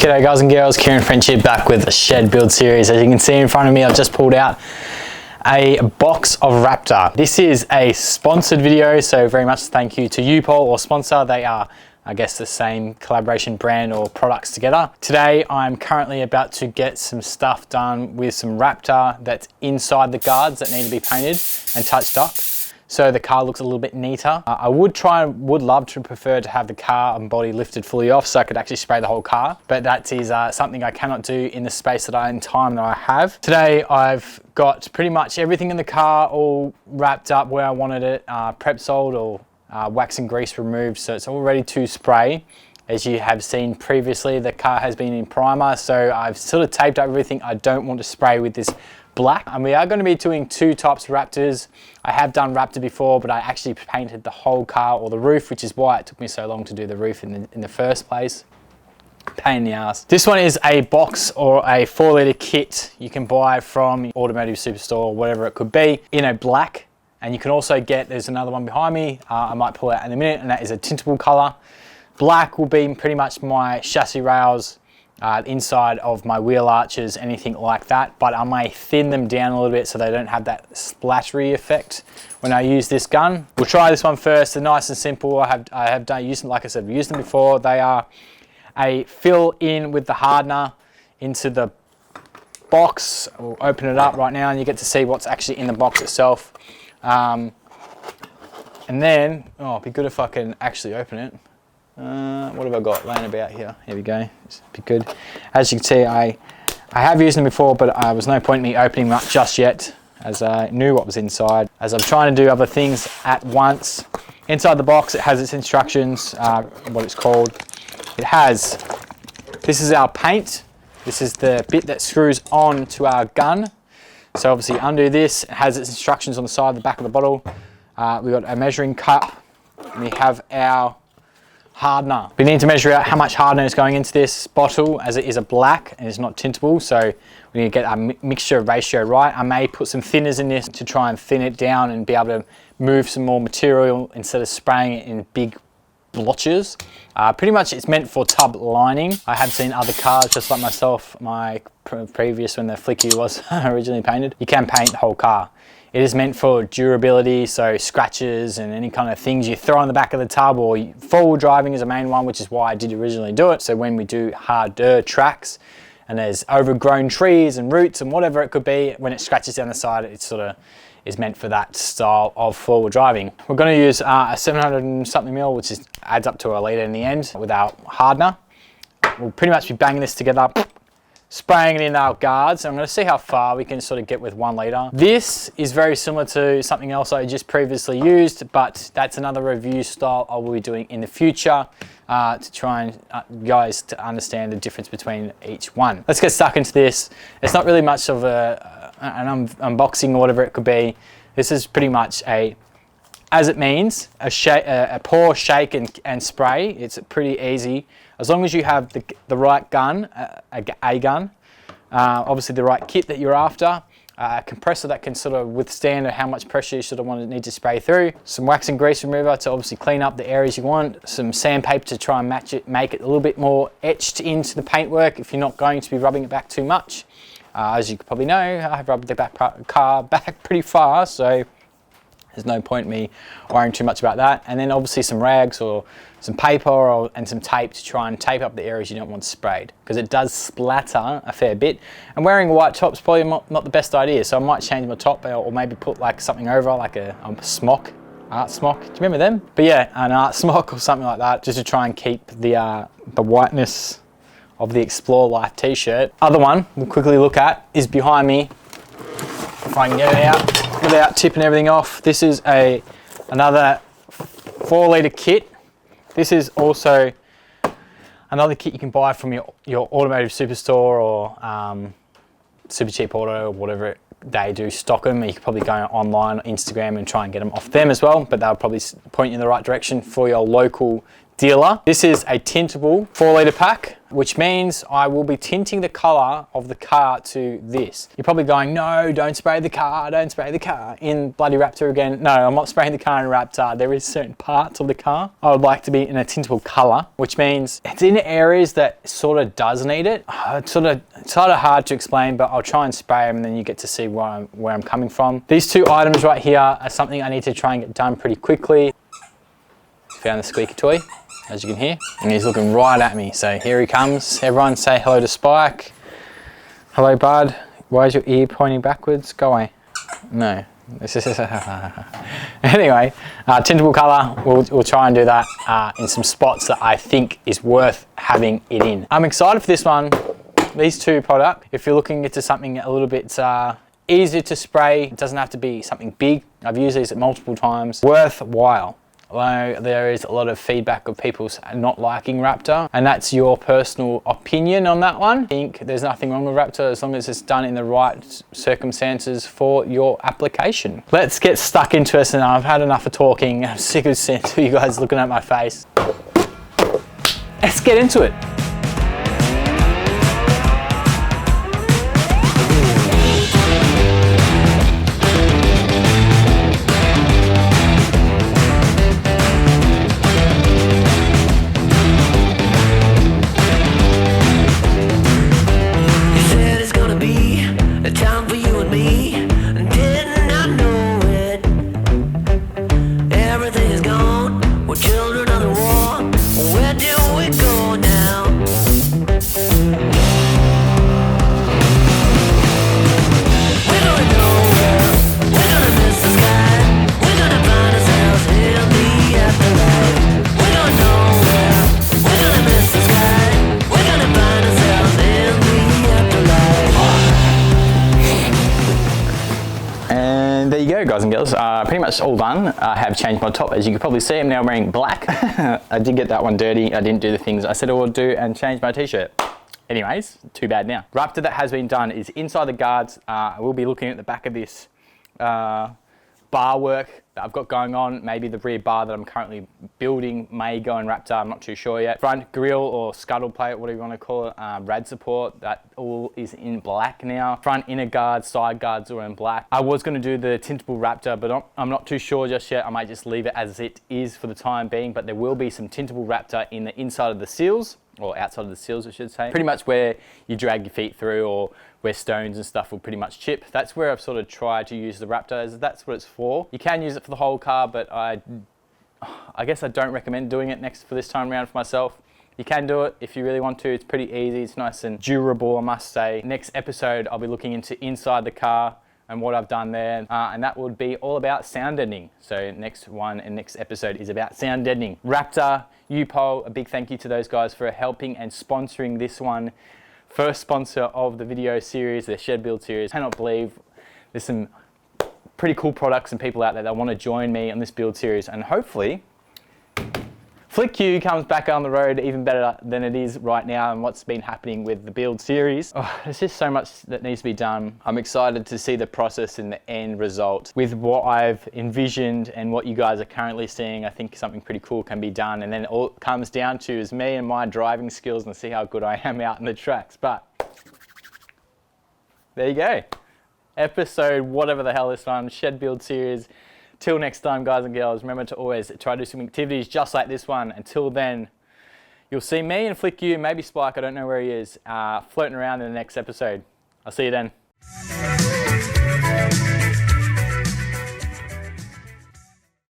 G'day guys and girls, Kieran French here, back with a shed build series. As you can see in front of me, I've just pulled out a box of Raptor. This is a sponsored video, so very much thank you to u-pol or sponsor. They are, I guess, the same collaboration brand or products together. Today I'm currently about to get some stuff done with some Raptor that's inside the guards that need to be painted and touched up, so the car looks a little bit neater. I would love to prefer to have the car and body lifted fully off so I could actually spray the whole car, but that is something I cannot do in the space and time that I have. Today I've got pretty much everything in the car all wrapped up where I wanted it, prep soled or wax and grease removed, so it's all ready to spray. As you have seen previously, the car has been in primer, so I've sort of taped up everything I don't want to spray with this black. And we are going to be doing two types of Raptors. I have done Raptor before, but I actually painted the whole car or the roof, which is why it took me so long to do the roof in the first place. Pain in the ass. This one is a box or a 4-litre kit you can buy from Automotive Superstore or whatever it could be, in a black. And you can also get, there's another one behind me, I might pull out in a minute, and that is a tintable colour. Black will be pretty much my chassis rails, inside of my wheel arches, anything like that, but I may thin them down a little bit so they don't have that splattery effect when I use this gun. We'll try this one first. They're nice and simple. I have used them, like I said, I've used them before. They are a fill in with the hardener into the box. We'll open it up right now and you get to see what's actually in the box itself. And then, oh, it'd be good if I can actually open it. What have I got laying about here? Here we go. This would be good. As you can see, I have used them before, but there was no point in me opening them up just yet, as I knew what was inside. As I'm trying to do other things at once. Inside the box, it has its instructions, what it's called. It has, this is our paint. This is the bit that screws on to our gun. So obviously undo this, it has its instructions on the side, the back of the bottle. We've got a measuring cup, and we have our hardener. We need to measure out how much hardener is going into this bottle, as it is a black and it's not tintable, so we need to get our mixture ratio right. I may put some thinners in this to try and thin it down and be able to move some more material instead of spraying it in big blotches. Pretty much it's meant for tub lining. I have seen other cars just like myself, my previous, when the FL1CKU was originally painted, you can paint the whole car. It is meant for durability, so scratches and any kind of things you throw in the back of the tub, or four-wheel driving is a main one, which is why I did originally do it. So when we do harder tracks and there's overgrown trees and roots and whatever it could be, when it scratches down the side, it sort of is meant for that style of four-wheel driving. We're going to use a 700 and something mil, which adds up to a litre in the end, with our hardener. We'll pretty much be banging this together, spraying it in our guards. I'm going to see how far we can sort of get with 1 litre. This is very similar to something else I just previously used, but that's another review style I will be doing in the future to try and guys to understand the difference between each one. Let's get stuck into this. It's not really much of an unboxing or whatever it could be. This is pretty much as it means, a pour, shake and spray. It's pretty easy. As long as you have the right gun, a gun, obviously the right kit that you're after, a compressor that can sort of withstand how much pressure you sort of need to spray through, some wax and grease remover to obviously clean up the areas you want, some sandpaper to try and match it, make it a little bit more etched into the paintwork if you're not going to be rubbing it back too much. As you probably know, I've rubbed the car back pretty far, so there's no point in me worrying too much about that. And then obviously some rags or some paper and some tape to try and tape up the areas you don't want sprayed, because it does splatter a fair bit. And wearing a white top's probably not the best idea, so I might change my top or maybe put like something over, like a smock, art smock. Do you remember them? But yeah, an art smock or something like that, just to try and keep the whiteness of the Explore Life t-shirt. Other one we'll quickly look at is behind me. If I can get it out without tipping everything off. This is another 4-litre kit. This is also another kit you can buy from your Automotive Superstore or Super Cheap Auto or whatever they do stock them. You can probably go online, Instagram, and try and get them off them as well, but they'll probably point you in the right direction for your local dealer. This is a tintable 4-litre pack, which means I will be tinting the colour of the car to this. You're probably going, no, don't spray the car, don't spray the car in bloody Raptor again. No, I'm not spraying the car in Raptor. There is certain parts of the car I would like to be in a tintable colour, which means it's in areas that sort of does need it. It's sort of hard to explain, but I'll try and spray them and then you get to see where I'm coming from. These two items right here are something I need to try and get done pretty quickly. Found the squeaky toy, as you can hear, and he's looking right at me. So here he comes. Everyone say hello to Spike. Hello, bud. Why is your ear pointing backwards? Go away. No. Anyway, tintable colour, we'll try and do that in some spots that I think is worth having it in. I'm excited for this one. These two products, if you're looking into something a little bit easier to spray, it doesn't have to be something big. I've used these multiple times. Worthwhile. Although there is a lot of feedback of people not liking Raptor, and that's your personal opinion on that one. I think there's nothing wrong with Raptor as long as it's done in the right circumstances for your application. Let's get stuck into this, and I've had enough of talking. I'm sick of seeing you guys looking at my face. Let's get into it. Guys and girls, pretty much all done. I have changed my top, as you can probably see. I'm now wearing black. I did get that one dirty. I didn't do the things I said I would do and change my t-shirt. Anyways, too bad now. Raptor that has been done is inside the guards. I will be looking at the back of this bar work that I've got going on. Maybe the rear bar that I'm currently building may go in Raptor, I'm not too sure yet. Front grille or scuttle plate, whatever you want to call it, rad support, that all is in black now. Front inner guards, side guards are in black. I was going to do the tintable Raptor, but I'm not too sure just yet. I might just leave it as it is for the time being, but there will be some tintable Raptor in the inside of the seals, or outside of the seals I should say. Pretty much where you drag your feet through, or where stones and stuff will pretty much chip. That's where I've sort of tried to use the Raptor, as that's what it's for. You can use it for the whole car, but I guess I don't recommend doing it for this time around for myself. You can do it if you really want to. It's pretty easy, it's nice and durable, I must say. Next episode, I'll be looking into inside the car and what I've done there, and that would be all about sound deadening. So next episode is about sound deadening. Raptor, u-pol, a big thank you to those guys for helping and sponsoring this one. First sponsor of the video series, the shed build series. I cannot believe there's some pretty cool products and people out there that want to join me on this build series, and hopefully FL1CKU comes back on the road even better than it is right now, and what's been happening with the build series. There's just so much that needs to be done. I'm excited to see the process and the end result. With what I've envisioned and what you guys are currently seeing, I think something pretty cool can be done, and then all it comes down to is me and my driving skills and see how good I am out in the tracks. But there you go. Episode whatever the hell this one, shed build series. Till next time, guys and girls, remember to always try to do some activities just like this one. Until then, you'll see me and FL1CKU, maybe Spike, I don't know where he is, floating around in the next episode. I'll see you then.